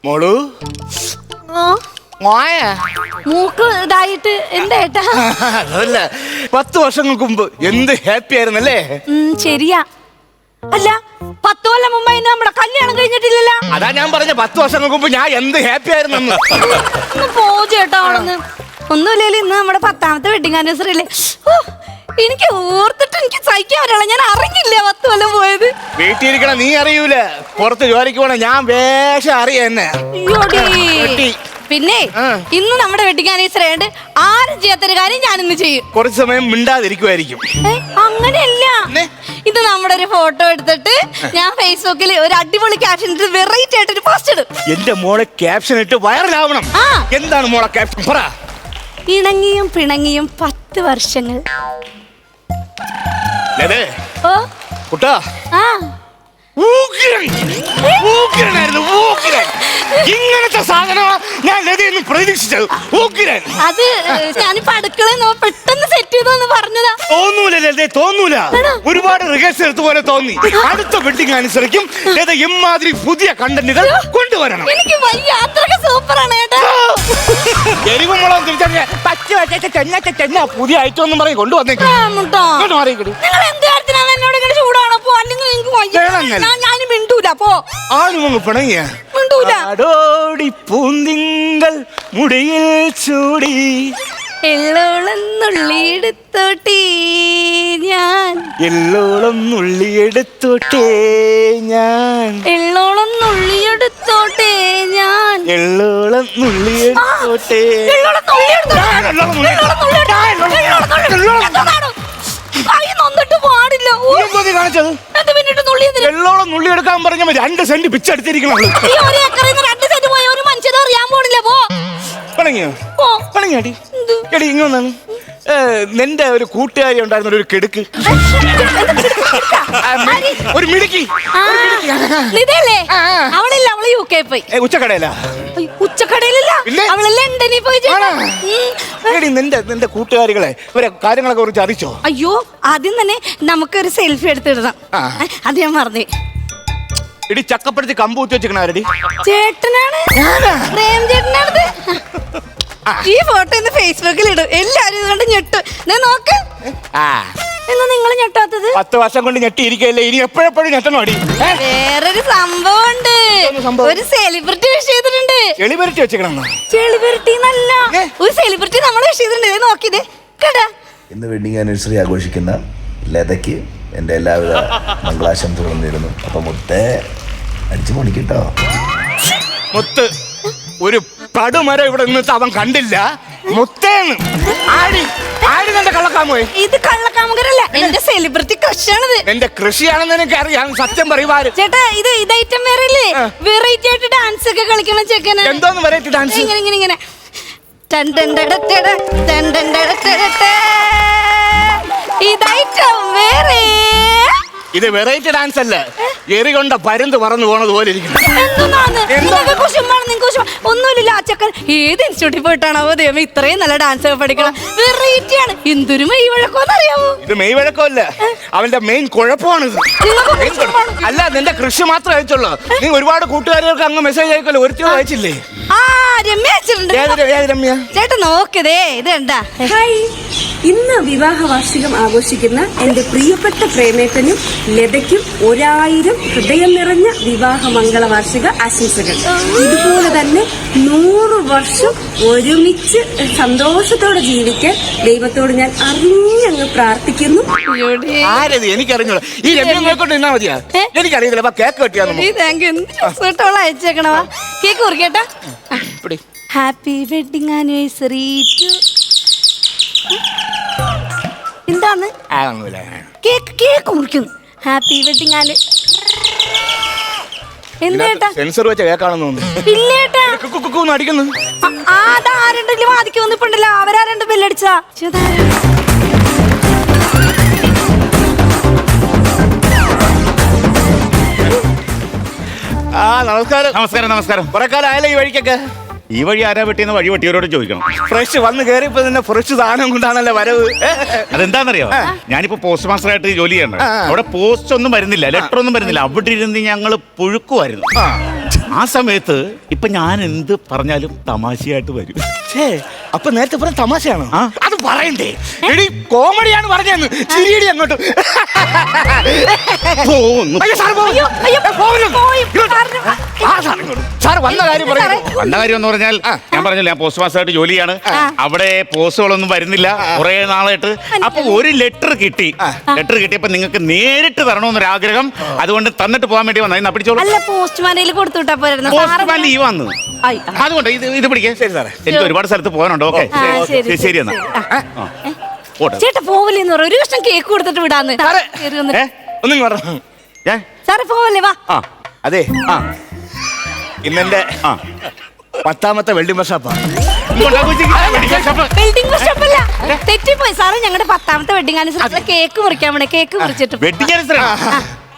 മോളു മൂക്ക് ഇതായിട്ട് എന്താ ഏട്ടാ? അതല്ല 10 വർഷങ്ങൾക്ക് മുമ്പ് എന്ത് ഹാപ്പി ആയിരുന്നല്ലേ? ശരിയാ. അല്ല 10 കൊല്ലം മുമ്പ് നമ്മുടെ കല്യാണം കഴിഞ്ഞിട്ടില്ലല്ലോ. അതാ ഞാൻ പറഞ്ഞ 10 വർഷങ്ങൾക്ക് മുമ്പ് ഞാൻ എന്ത് ഹാപ്പി ആയിരുന്നു. പോ ചേട്ടാ അവിടുന്ന്. ഒന്നുമില്ലല്ലോ, ഇന്ന് നമ്മുടെ 10ാമത്തെ വെഡിങ് ആനിവേഴ്സറി അല്ലേ. എനിക്ക് ഓർത്തിട്ട് എനിക്ക് സഹിക്കാൻ പറ്റില്ല. ഞാൻ അറിഞ്ഞില്ല 10 കൊല്ലം പോയത്. വീട്ടിലിരിക്കണ നീ അറിയൂല, പുറത്ത് ജോലിക്ക് പോണ ഞാൻ വേഷം അറിയാന്നെ. പിന്നെ ഇന്ന് നമ്മുടെ വെഡിങ് ആനിവേഴ്സറി ആയിട്ട് ആരും ചെയ്യാത്തൊരു കാര്യം ഞാൻ ഇന്ന് ചെയ്യും. കുറച്ച് സമയം മിണ്ടാതിരിക്കുമായിരിക്കും. അങ്ങനെയല്ല, ഇത് നമ്മുടെ ഒരു ഫോട്ടോ എടുത്തിട്ട് ഞാൻ ഫേസ്ബുക്കിൽ ഒരു അടിപൊളി ക്യാപ്ഷൻ ഇട്ട് വെറൈറ്റി ആയിട്ട് ഒരു പോസ്റ്റ് ഇടും. എന്റെ മോളെ ക്യാപ്ഷൻ ഇട്ട് വൈറലാവണം. എന്താണ് മോളെ ക്യാപ്ഷൻ? പറ. ഇണങ്ങിയും പിണങ്ങിയും 10 വർഷങ്ങൾ. ഓ കുട്ടാ, ഇങ്ങനത്തെ സാധനമാ ഞാൻ ലതയെന്ന് പ്രതീക്ഷിച്ചത്. അത് ഞാനിപ്പോ അടുക്കളയിൽ പെട്ടെന്ന് സെറ്റ് ചെയ്തോന്ന് പറഞ്ഞതാ. തോന്നൂല ലതേ, തോന്നൂല. ഒരുപാട് റിഹേഴ്സൽ എടുത്ത പോലെ തോന്നി. അടുത്ത വെഡിങ് അനുസരിക്കും ലത ഇമാതിരി പുതിയ കണ്ടന്റുകൾ കൊണ്ടുവരണം. എനിക്ക് വയ്യ, അത്രയ്ക്ക് സൂപ്പറാണ് ഏട്ടാ. എരിവും മുളകും തിരിച്ചറിഞ്ഞ പച്ച ചെന്ന പുതിയ ഐറ്റം ഒന്നും പറയും കൊണ്ടുവന്നേക്കും. നിങ്ങൾ എന്ത് കാര്യത്തിനാണ് എന്നോട് ഇങ്ങനെ ചൂടാണോ? പോ, അല്ലെങ്കിൽ ഞാൻ മിണ്ടൂല. പോ. ആരും പിണങ്ങിയ അടോടി പൂന്തിങ്കൾ മുടിയിൽ ചൂടി എള്ളോളം നുള്ളിയെടുത്തോട്ടേ ഞാൻ. എള്ളോളം നുള്ളിയെടുത്തോട്ടേ ഞാൻ. എള്ളോളം നുള്ളിയെടുത്തോട്ടേ ഞാൻ. എള്ളോളം നുള്ളിയെടുത്തോട്ടേ. നൊന്നിട്ട് പാടില്ല. എള്ളോളം നുള്ളിയെടുക്കാൻ പറഞ്ഞ 2 സെന്റ് പിച്ചെടുത്തിരിക്കണം. 2 സെന്റ് പോയ ഒരു മനുഷ്യനെ അറിയാൻ പോണില്ല. പോ. പണങ്ങിയോ? പണങ്ങിയാടി എടി ഇങ്ങൊന്നാണ്. നിന്റെ ഒരു കൂട്ടുകാരി ഉണ്ടായിരുന്ന ഒരു കിടുക്ക്, ഒരു മിടുക്കി. അവളില്ല, അവള് UK പോയി. ഉച്ചക്കടയിലാ? ഉച്ചക്കടയിലല്ല, അവള് ലണ്ടനിൽ പോയി. നിന്റെ കൂട്ടുകാരികളെ ഇവരെ കാര്യങ്ങളൊക്കെ കുറിച്ച് അറിയിച്ചോ? അയ്യോ, ആദ്യം തന്നെ നമുക്കൊരു സെൽഫി എടുത്തിടണം. അത് ഞാൻ മറന്നേ. ഇടി ചക്കപ്പെടുത്തി കമ്പ് കുത്തി വെച്ചിരിക്കണാരടി? ചേട്ടനാണ്, പ്രേം ചേട്ടനാണത്. ഈ ഫോട്ടോ ഇന്ന് ഫേസ്ബുക്കിൽ ഇടും. എല്ലാരും ഇതുകൊണ്ട് ഞെട്ടും. നോക്ക്. എന്നാ നിങ്ങൾ ഞെട്ടാത്തത്? 10 വർഷം കൊണ്ട് ഞെട്ടിയിരിക്കല്ലേ, ഇനി എപ്പോഴെപ്പോഴും ഞെട്ടണോ അടി? വേറൊരു സംഭവം ഉണ്ട്. ഒരു സെലിബ്രിറ്റി വിഷ് ചെയ്തിട്ടുണ്ട്. സെലിബ്രിറ്റി വെച്ചേക്കണം? സെലിബ്രിറ്റി എന്നല്ല, ഒരു സെലിബ്രിറ്റി നമ്മൾ വിഷ് ചെയ്തിട്ടുണ്ട്. നോക്കിയത് കേട്ടാ. ഇന്ന് വെഡിങ് ആനിവേഴ്സറി ആഘോഷിക്കുന്ന ലതയ്ക്ക് എൻ്റെ എല്ലാവിധ മംഗളാശംസകളും നേരുന്നു. അപ്പൊ മുത്തേ അടിച്ചു പൊളിക്കട്ടോ. മുത്ത് ഒരു പടുമരം ഇവിടെ നിന്നിട്ട് അവൻ കണ്ടില്ല. മുത്തേന്ന് ആടി ആടി നിന്റെ കള്ളക്കാമോ? ഇത് കള്ളക്കാമുകരല്ല, എന്റെ സെലിബ്രിറ്റി കൃഷിയാണിത്. എന്റെ കൃഷിയാണെന്ന് എനിക്ക് അറിയാം. സത്യം പറയുവാര് ചേട്ടാ, ഇത് ഐറ്റം വേറെ അല്ലേ? വെറൈറ്റി ആയിട്ട് ഡാൻസ് ഒക്കെ കളിക്കണ ചെക്കന്. എന്തോന്ന് വെറൈറ്റി ഡാൻസ്? ഇങ്ങനെ ഇങ്ങനെ ഇങ്ങനെ ഇത് ഐറ്റം വേറെ. ഇത് വെറൈറ്റി ഡാൻസ് അല്ല, എറികൊണ്ട പരുന്ത് പറന്നു പോണത് പോലെ ഇരിക്കുന്നു. ഒന്നുമില്ല, ആ ചക്കൻ ഏത് ഇൻസ്റ്റിറ്റ്യൂട്ടിൽ പോയിട്ടാണോ ദൈവം ഇത്രയും നല്ല ഡാൻസ് ഒക്കെ പഠിക്കണം. വെറൈറ്റി ആണ്. എന്തൊരു മെയ് വഴക്കോന്ന് അറിയാമോ? ഇത് മെയ് വഴക്കമല്ല, അവന്റെ മെയിൻ കുഴപ്പമാണിത്. അല്ല, നിന്റെ കൃഷി മാത്രമേ അയച്ചുള്ളൂ. നീ ഒരുപാട് കൂട്ടുകാരികൾക്ക് അങ്ങ് മെസ്സേജ് അയക്കല്ലോ, ഒരുത്തി അയച്ചില്ലേ? രമ്യ അയച്ചിട്ടുണ്ട്. രമ്യ ചേട്ടാ നോക്കതേ, ഇത് എന്താ? ഹായ്, ഇന്ന് വിവാഹ വാർഷികം ആഘോഷിക്കുന്ന എന്റെ പ്രിയപ്പെട്ട പ്രേമേട്ടനും ലതയ്ക്കും 1000 ഹൃദയം നിറഞ്ഞ വിവാഹ മംഗള വാർഷിക ആശംസകൾ. ഇതുപോലെ തന്നെ 100 വർഷം ഒരുമിച്ച് സന്തോഷത്തോടെ ജീവിക്കാൻ ദൈവത്തോട് ഞാൻ അറിഞ്ഞങ്ങ് പ്രാർത്ഥിക്കുന്നു. ആരത് എനിക്കറിഞ്ഞോളൂ. ഈ രമ്യങ്ങളെ കൊണ്ട് നിന്നാ മതിയാ? എനിക്കറിയില്ല. കേക്ക് കെട്ടിയാ അയച്ചേക്കണവാ. കേക്ക് കുറിക്കട്ടാ. Happy wedding anniversary to. എന്താണ് കേക്ക്? കേക്ക് മുറിക്കുന്നു. Happy wedding anniversary. എന്തേട്ടാ? സെൻസർ വെച്ച കേക്കാണെന്ന് തോന്നുന്നു. ഇല്ലേട്ടാ, അടിക്കുന്നു. അതാരണ്ടല്ലോ ആദ്യം വന്നിട്ടുണ്ടല്ലോ, അവരാരണ്ട് ബെല്ലടിച്ചാ. നമസ്കാരം. നമസ്കാരം. നമസ്കാരം. കുറെ കാലം ആയാലും ഈ വഴിക്കൊക്കെ. ഈ വഴി ആരാ വെട്ടിയെന്ന് വഴി വെട്ടിയവരോട് ചോദിക്കണം. ഫ്രഷ് വന്ന് കയറിയപ്പോ തന്നെ ഫ്രഷ് സാധനം കൊണ്ടാണല്ലോ വരവ്. അതെന്താണെന്നറിയോ? ഞാനിപ്പോ പോസ്റ്റ് മാസ്റ്റർ ആയിട്ട് ജോലി ചെയ്യണ്ട. അവിടെ പോസ്റ്റ് ഒന്നും വരുന്നില്ല, ലെറ്റർ ഒന്നും വരുന്നില്ല. അവിടെ ഇരുന്ന് ഞങ്ങള് പുഴുക്കുമായിരുന്നു. ആ സമയത്ത് ഇപ്പൊ ഞാൻ എന്ത് പറഞ്ഞാലും തമാശയായിട്ട് വരും. അപ്പൊ നേരത്തെ പറഞ്ഞ തമാശയാണോ? ആ. അത് പറയണ്ടേ? എടി കോമഡിയാണ് പറഞ്ഞതെന്ന്. ചിരിയടി അങ്ങോട്ട്. പോന്നു. അയ്യോ, സാറ് പോ. അയ്യോ, അയ്യോ, പോകരുത്. പോയി. ഇങ്ങോട്ട്. ആ, സാർ ഇങ്ങോട്ട്. സാർ വന്ന കാര്യം പറയൂ. വന്ന കാര്യം എന്ന് പറഞ്ഞാൽ ഞാൻ പറഞ്ഞില്ല, ഞാൻ പോസ്റ്റ് മാസ്റ്ററായിട്ട് ജോലിയാണ്. അവിടെ പോസ്റ്റുകളൊന്നും വരുന്നില്ല കുറെ നാളായിട്ട്. അപ്പൊ ഒരു ലെറ്റർ കിട്ടി. ലെറ്റർ കിട്ടിയപ്പോ നിങ്ങൾക്ക് നേരിട്ട് തരണമെന്നൊരു ആഗ്രഹം, അതുകൊണ്ട് തന്നിട്ട് പോകാൻ വേണ്ടി വന്ന. പിടിച്ചോളൂ. അല്ല, പോസ്റ്റ്മാനിൽ കൊടുത്തുവിട്ടാ പോരുന്നു. പോസ്റ്റ്മാൻ ലീവ് വന്നു, അതുകൊണ്ട് ഇത് പിടിക്കാൻ. ശരി സാറേ, എനിക്ക് ഒരുപാട് സ്ഥലത്ത് പോകാനുണ്ട്. ഓക്കെ, ശരി എന്നാ. ചേട്ടാ പോവില്ലെന്ന് പറ. ഒരു കഷ്ണം കേക്ക് കൊടുത്തിട്ട് വിടാന്ന്. ഒന്നും പറഞ്ഞു. സാറേ പോവല്ലേ, വാ. അതെ, ഇന്നെന്റെ 10ാമത്തെ വെൽഡിംഗ് വർഷാപ്പാ. വെഡിങ് വർഷപ്പല്ല, തെറ്റിപ്പോയി സാറേ. ഞങ്ങളുടെ 10ാമത്തെ വെഡിങ് ആനിവേഴ്സറി കേക്ക് മുറിക്കാൻ വേണേ. കേക്ക് മുറിച്ചിട്ട് wedding anniversary.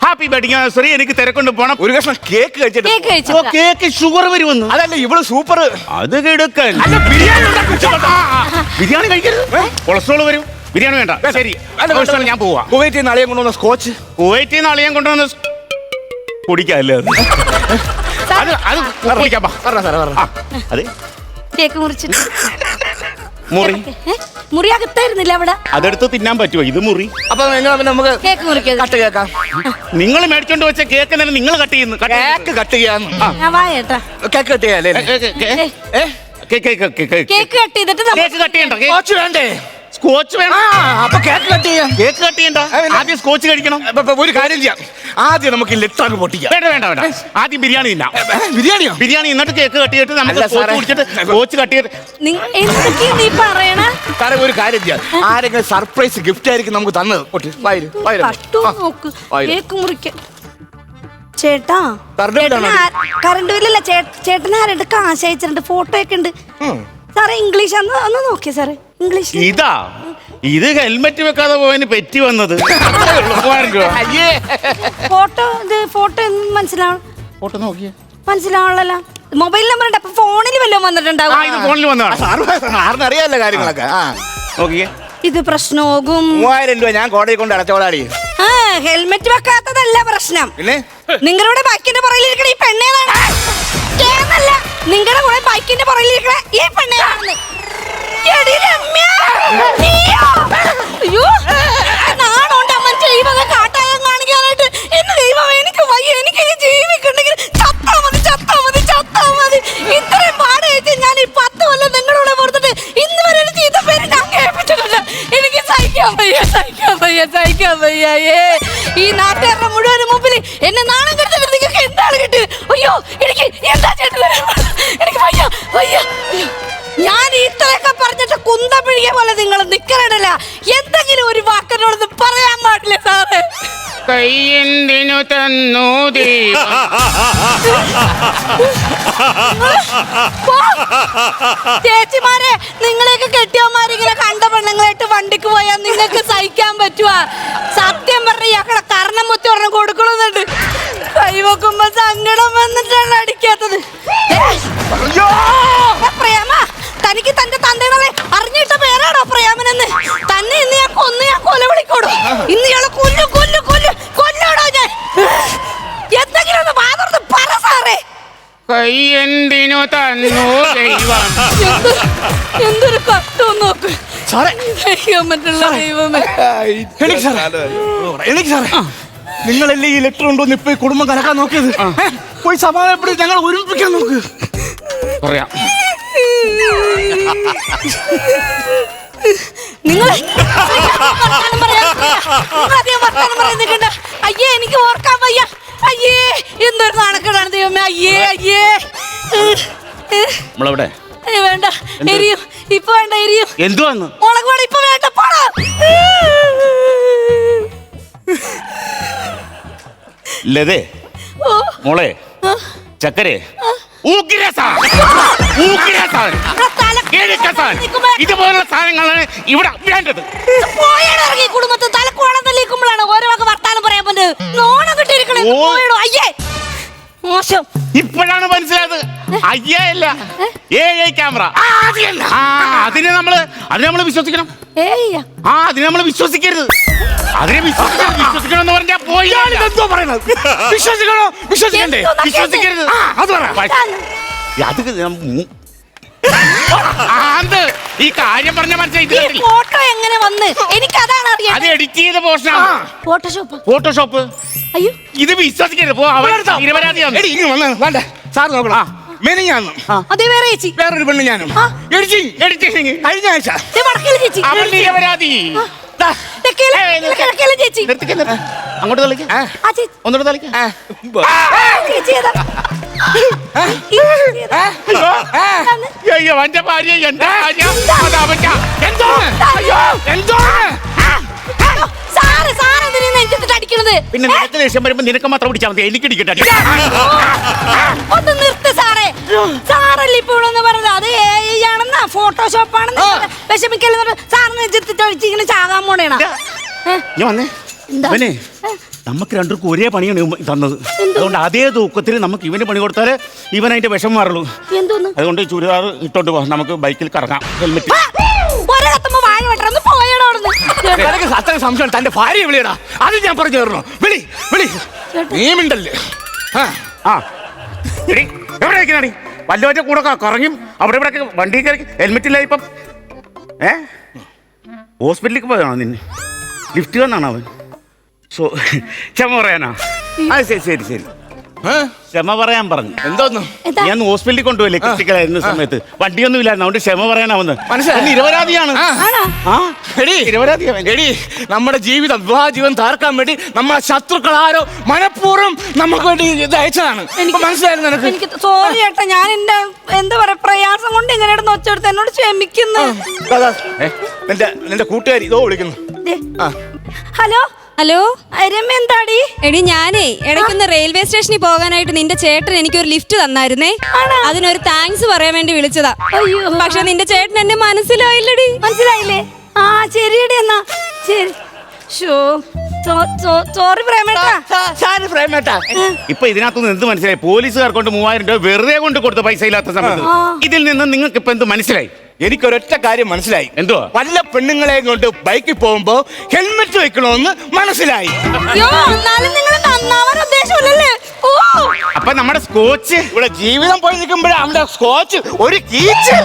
Happy wedding anniversary. എനിക്ക് തിരക്കൊണ്ട് പോണം. ഒരു കഷ്ണം കേക്ക് കഴിച്ചിട്ട്. കേക്ക് കഴിച്ചിട്ട്. കേക്ക് ഷുഗർ വരുമെന്ന്. അതല്ല, ഇവള് സൂപ്പർ. അത് കിടക്കൻ. ബിരിയാണി കഴിക്കരുത്, കൊളസ്ട്രോൾ വരും. ബിരിയാണി വേണ്ട. ശരി, ഞാൻ പോവാ. കുവൈറ്റിൽ നിന്ന് അളിയൻ കൊണ്ടുവന്ന സ്കോച്ച്. കുവൈറ്റിൽ നിന്ന് അളിയൻ കൊണ്ടുവന്ന് കുടിക്കാല്ലേ? അത് അതെ, കേക്ക് മുറിച്ചിട്ട് മുറി മുറിയാകത്തായിരുന്നില്ല അവിടെ. അതെടുത്ത് തിന്നാൻ പറ്റുമോ? ഇത് മുറി. അപ്പൊ നമുക്ക് കേക്ക് മുറിക്കാം. കട്ട് കേക്കാം. നിങ്ങൾ മേടിച്ചോണ്ട് വെച്ച കേക്ക് തന്നെ നിങ്ങൾ കട്ട് ചെയ്യുന്നു. കേക്ക് കട്ട് ചെയ്യാന്ന്. ഞാൻ വായേട്ടാ. കേക്ക് കട്ട് ചെയ്യാല്ലേ? കേക്ക് കട്ട് ചെയ്തിട്ട് കേക്ക് കട്ട് ചെയ്യണ്ട. സ്കോച്ച് വേണ്ടേ? സ്കോച്ച് വേണം. അപ്പൊ കേക്ക് കട്ട് ചെയ്യാം. കേക്ക് കട്ട് ചെയ്യണ്ട, ആദ്യം സ്കോച്ച് കഴിക്കണം. ഒരു കാര്യം ചെയ്യാം, ആദ്യം നമുക്ക് ലെറ്റർ പൊട്ടിക്കാം. വേണ്ട, ആദ്യം ബിരിയാണി തിന്നാം. ബിരിയാണിയോ? ബിരിയാണി എന്നിട്ട് കേക്ക് കട്ട് ചെയ്തിട്ട് നമുക്ക് സ്കോച്ച് കുടിച്ചിട്ട് സ്കോച്ച് കട്ട് ചെയ്ത്. എന്തൊക്കെയാ നീ പറയണ? സാറേ ഒരു കാര്യം ചെയ്യാം, ആരെങ്കിലും സർപ്രൈസ് ഗിഫ്റ്റ് ആയിരിക്കും നമുക്ക് തന്നത്. നോക്ക്, കേക്ക് മുറിക്ക. ചേട്ടാ, കറണ്ട് ബില്ലല്ല. ചേട്ടന് ആരുടെ കാശ് അയച്ചിട്ടുണ്ട്, ഫോട്ടോ ഒക്കെ ഉണ്ട് സാറേ. ഇംഗ്ലീഷ് ഒന്ന് നോക്കിയേ സാറേ. ഇംഗ്ലീഷ് ഇതാ, ഇത് ഹെൽമെറ്റ് വെക്കാതെ പോയതിന് പെറ്റി വന്നത്. ഫോട്ടോ മനസ്സിലാവും. ഫോട്ടോ നോക്കിയേ, മനസ്സിലാവുള്ളല്ലോ. മൊബൈൽ നമ്പർ ഉണ്ട്. അപ്പൊ ഫോണിൽ വല്ലതും വന്നിട്ടുണ്ടാവും. ഇത് ഫോണിൽ വന്നതാണ്. സാറിന് അറിയാമല്ലോ കാര്യങ്ങളൊക്കെ. നോക്കിയേ, ഇത് പ്രശ്നമാകും. 3000 രൂപ ഞാൻ കോടതി കൊണ്ട് അടച്ചോളാടി. ഹെൽമെറ്റ് വെക്കാത്തതല്ല പ്രശ്നം. പിന്നെ നിങ്ങളുടെ ബൈക്കിന്റെ പുറകിലിരിക്കണ ഈ പെണ്ണേതാണ്. നിങ്ങളുടെ കൂടെ ബൈക്കിന്റെ പുറകിലിരിക്കണ ഈ പെണ്ണേതാണ്. നാണോണ്ട് അമ്മ ചെയ്യുന്നത് കാട്ടായം കാണിക്കാനായിട്ട്. എന്നെ ദൈവം, എനിക്ക് വയ്യ. എനിക്ക് ജീവിക്കണ്ടെങ്കിൽ ചത്താ മതി. ഇത്രയും പാട് കഴിച്ച് ഞാൻ ഈ 10 കൊല്ലം നിങ്ങളുടെ കൂടെ പുറത്തിട്ട് ഇന്ന് വരെ ഒരു ചീത്ത പേര് ഞാൻ കേൾപ്പിച്ചിട്ടില്ല. എനിക്ക് സഹിക്കാൻ വയ്യ. ഈ നാട്ടുകാരുടെ മുഴുവൻ മുമ്പിൽ എന്നെ നാണം കെടുത്തിട്ട് നിങ്ങൾക്ക് എന്താണ് കിട്ടുക? അയ്യോ, എനിക്ക് എന്താ ചേട്ടൻ, എനിക്ക് വയ്യ. ഞാൻ ഇത്രയൊക്കെ പറഞ്ഞിട്ട് കുന്തം പിഴിയ പോലെ നിങ്ങൾ നിക്കറിടില്ല. എന്തെങ്കിലും ഒരു വാക്കിനോടൊന്ന് പറയാൻ പാടില്ല സാറേ. കയ്യെന്തിനു തന്നു ചേച്ചിമാരെ, നിങ്ങളെയൊക്കെ കെട്ടിയവന്മാരിങ്ങനെ കണ്ട പെണ്ണുങ്ങളായിട്ട് വണ്ടിക്ക് പോയാൽ നിങ്ങൾക്ക് സഹിക്കാൻ പറ്റുവാ? സത്യം പറഞ്ഞ ഞങ്ങളെ കർണം മുത്തി ഒരെണ്ണം കൊടുക്കണമെന്നുണ്ട്. കൈവെക്കുമ്പോ സങ്കടം വന്നിട്ടാണ് അടിക്കാത്തത്. പ്രേമ, തനിക്ക് തന്റെ തന്തകളെ അറിഞ്ഞിട്ട പേരാണോ പ്രേമനെന്ന്? തന്നെ ഇന്ന് ഞാൻ കൊല വിളിക്കോടോ. ഇന്ന് ഇയാളെ കൊല്ലോടോ ഞാൻ. എന്തെങ്കിലും ഒന്ന് വാതർന്ന് പറ സാറേ. കയ്യെന്തിനു തന്നു ദൈവം. എന്തൊരു കട്ടോ നോക്ക് സാറേ. മറ്റുള്ള ദൈവമേ. എനിക്ക് സാറേ, നിങ്ങളല്ലേ ഈ ലെറ്റർ കൊണ്ടുവന്ന് ഇപ്പൊ ഈ കുടുംബം കലക്കാൻ നോക്കിയത്? പോയി സമാധാനപ്പെടുത്തി ഞങ്ങൾ ഒരുമിപ്പിക്കാൻ നോക്ക്. പറയാം. നിങ്ങൾ അയ്യേ, എനിക്ക് ഓർക്കാൻ വയ്യ. അയ്യേ, എന്തൊരു നാണക്കേടാണ് ദൈവമേ. അയ്യേ. നമ്മളെവിടെ? വേണ്ട, എരിയും. ഇപ്പൊ വേണ്ട, എരിയും. എന്തുവാന്ന്? മുളക് പൊടി ഇപ്പൊ വേണ്ട, പോടാ. ലതേ, മോളെ, ചക്കരെ, ഇതുപോലുള്ള സാധനങ്ങളാണ് ഇവിടെ വേണ്ടത്. പോയിറങ്ങി കുടുംബത്തിൽ തലക്കോളം തല്ലിക്കുമ്പോഴാണ് ഓരോ വക വർത്താനം പറയാൻ പറ്റുന്നത്. നോണം കിട്ടിയിരിക്കണേ. അയ്യേ, മോശം. ഇപ്പോഴാണ് മനസ്സിലായത്. അയ്യല്ല, AI ക്യാമറ. അതിനെ നമ്മള് വിശ്വസിക്കണം. അതിനെ നമ്മള് വിശ്വസിക്കരുത്. അതിനെ വിശ്വസിക്കണമെന്ന് പറഞ്ഞാ പോയി. എന്തോ പറയണത്? വിശ്വസിക്കണോ വിശ്വസിക്കണ്ടേ? എന്തോന്നാ വിശ്വസിക്കരുത്. അത് പറ. അത് ആന്ത് ഈ കാര്യം പറഞ്ഞ ഈ മനസ്സിലായി. ഫോട്ടോ എങ്ങനെ വന്ന് എനിക്ക് അതാണ് അത് അറിയാം. എഡിറ്റ് ചെയ്ത പോസ്റ്റാണ്. ഫോട്ടോഷോപ്പ്. ഫോട്ടോഷോപ്പ്. അയ്യോ ഇത് വിശ്വസിക്കരുത്. പോ, അവൻ നിരപരാധിയാണ്. എടി ഇനി വന്ന് വേണ്ട സാർ നോക്കണം. മെനിഞ്ഞാന്ന് അതേ വേറെ ചേച്ചി. വേറൊരു പെണ്ണ് ഞാനും എഡിറ്റിങ് കഴിഞ്ഞ ആഴ്ച ദേ വടക്കേലെ ചേച്ചി. അവൻ നിരപരാധി. ദാ, കിഴക്കേലെ ചേച്ചി. അങ്ങോട്ട് തളിക്ക. ആ ചേച്ചി. ഒന്നുകൂടെ തളിക്ക. ചേച്ചി ഏതാ? ഈ ചേച്ചി ഏതാ? എന്താണ്? അയ്യോ അവന്റെ ഭാര്യ എന്റെ ഭാര്യ. അത് അവന്റെ. എന്തോ അയ്യോ എന്തോ സാറ് എന്തിനാ നെഞ്ചത്തിട്ട് അടിക്കണത്? പിന്നെ നിനക്ക് ദേഷ്യം വരുമ്പോ നിനക്ക് മാത്രം പിടിച്ചാൽ മതി. എനിക്ക് ഇടിക്കട്ടെ. ഒന്ന് നിർത്ത് സാറേ. സാറല്ലേ ഇപ്പോഴൊന്ന് പറഞ്ഞത് അത് AI ആണെന്നാ ഫോട്ടോഷോപ്പ് ആണെന്ന് വിഷമിക്കല്ലെന്ന് സാറിന് നെഞ്ചത്തിട്ട് അടിച്ചിങ്ങനെ ചാകാൻ പോണേണ. ഞാൻ വന്നേ. എന്താ? ഇവനെ നമുക്ക് രണ്ടുപേർക്കും ഒരേ പണിയാണ് ഇവൻ തന്നത്. അതുകൊണ്ട് അതേ തൂക്കത്തിൽ നമുക്ക് ഇവന് പണി കൊടുത്താലേ ഇവൻ അതിന്റെ വിഷം മാറുള്ളൂ. എന്തോന്ന്? അതുകൊണ്ട് ചുരിദാർ ഇട്ടോണ്ട് പോ. നമുക്ക് ബൈക്കിൽ കറങ്ങാം. ഹെൽമെറ്റ്. ഒരേ കത്തുമ്പോ വാഴ വെട്ടണം പോയടോ അവിടുന്ന്. നിനക്ക് അത്രയും സംശയം തന്റെ ഭാര്യയെ വിളിയടാ. അത് ഞാൻ പറഞ്ഞു തരണോ? വിളി വിളി നീമിണ്ടല്ലേ. ആ എടി എവിടെ ഇരിക്കണടി? വല്ലവന്റെ കൂടെ കറങ്ങിയും അവിടെ ഇവിടെ വണ്ടി കയറി ഹെൽമെറ്റില്ല. ഇപ്പം ഹോസ്പിറ്റലിലേക്ക് പോയതാണോ നിന്നെ? ലിഫ്റ്റ് വന്നാണോ അവൻ? ക്ഷമ പറയാനാ? ആ ശരി ശരി ശരി. ക്ഷമ പറയാൻ പറഞ്ഞു. എന്തോന്നു? എന്താ? ഞാൻ ഹോസ്പിറ്റലിൽ കൊണ്ടുപോയില്ലേ ക്രിട്ടിക്കലായിരുന്ന സമയത്ത്. വണ്ടിയൊന്നും ഇല്ലായിരുന്നു. അതുകൊണ്ട് ക്ഷമ പറയാനാവുന്ന മനസ്സിലായി. നിരപരാധിയാണ്. ആണോ? ആ നിരപരാധിയാണ്. എടി നമ്മുടെ ജീവിതം വിവാഹ ജീവിതം തകർക്കാൻ വേണ്ടി നമ്മളെ ശത്രുക്കൾ ആരോ മനഃപൂർവ്വം നമുക്ക് വേണ്ടി ഇത് അയച്ചതാണ്. മനസ്സിലായിരുന്നു നിനക്ക്? എനിക്ക് സോറി ചേട്ടാ, ഞാൻ എന്റെ എന്താ പറയാ പ്രയാസം കൊണ്ട് ഇങ്ങനെ ഇടുന്ന ഒച്ചെടുത്ത് എന്നോട് ക്ഷമിക്കുന്നു. നിന്റെ കൂട്ടുകാരി ഇതോ വിളിക്കുന്നു. ദേ. ഹലോ ഹലോ രമ്യ എന്താടി? എടി ഞാനേ ഇടയ്ക്കൊന്ന് റെയിൽവേ സ്റ്റേഷനിൽ പോകാനായിട്ട് നിന്റെ ചേട്ടൻ എനിക്കൊരു ലിഫ്റ്റ് തന്നായിരുന്നേ. അതിനൊരു താങ്ക്സ് പറയാൻ വേണ്ടി വിളിച്ചതാ. അയ്യോ. പക്ഷെ നിന്റെ ചേട്ടൻ എന്നെ മനസ്സിലായില്ലടി. മനസ്സിലായില്ലേ? ആ ശരിയടി എന്നാ ശരി. സോറി പ്രേമേട്ടാ. ഇപ്പൊ ഇതിനകത്തുനിന്ന് എന്ത് മനസ്സിലായി? പോലീസുകാർ കൊണ്ട് 3000 രൂപ വെറുതെ കൊണ്ട് കൊടുത്ത പൈസ ഇല്ലാത്ത സമയത്ത് ഇതിൽ നിന്ന് നിങ്ങൾക്ക് ഇപ്പൊ എന്ത് മനസ്സിലായി? എനിക്കൊരൊറ്റ കാര്യം മനസ്സിലായി. എന്തോ? വല്ല പെണ്ണുങ്ങളെ കൊണ്ട് ബൈക്കിൽ പോകുമ്പോ ഹെൽമെറ്റ് വെക്കണമെന്ന് മനസ്സിലായി. അയ്യോ എന്നാലും നിങ്ങൾ നന്നാവാൻ ഉദ്ദേശമില്ലല്ലേ? ഓ അപ്പൊ നമ്മുടെ സ്കോച്ച് ഇവിടെ ജീവിതം പോയി നിൽക്കുമ്പോഴേ അവന്റെ സ്കോച്ച് ഒരു കീച്ച്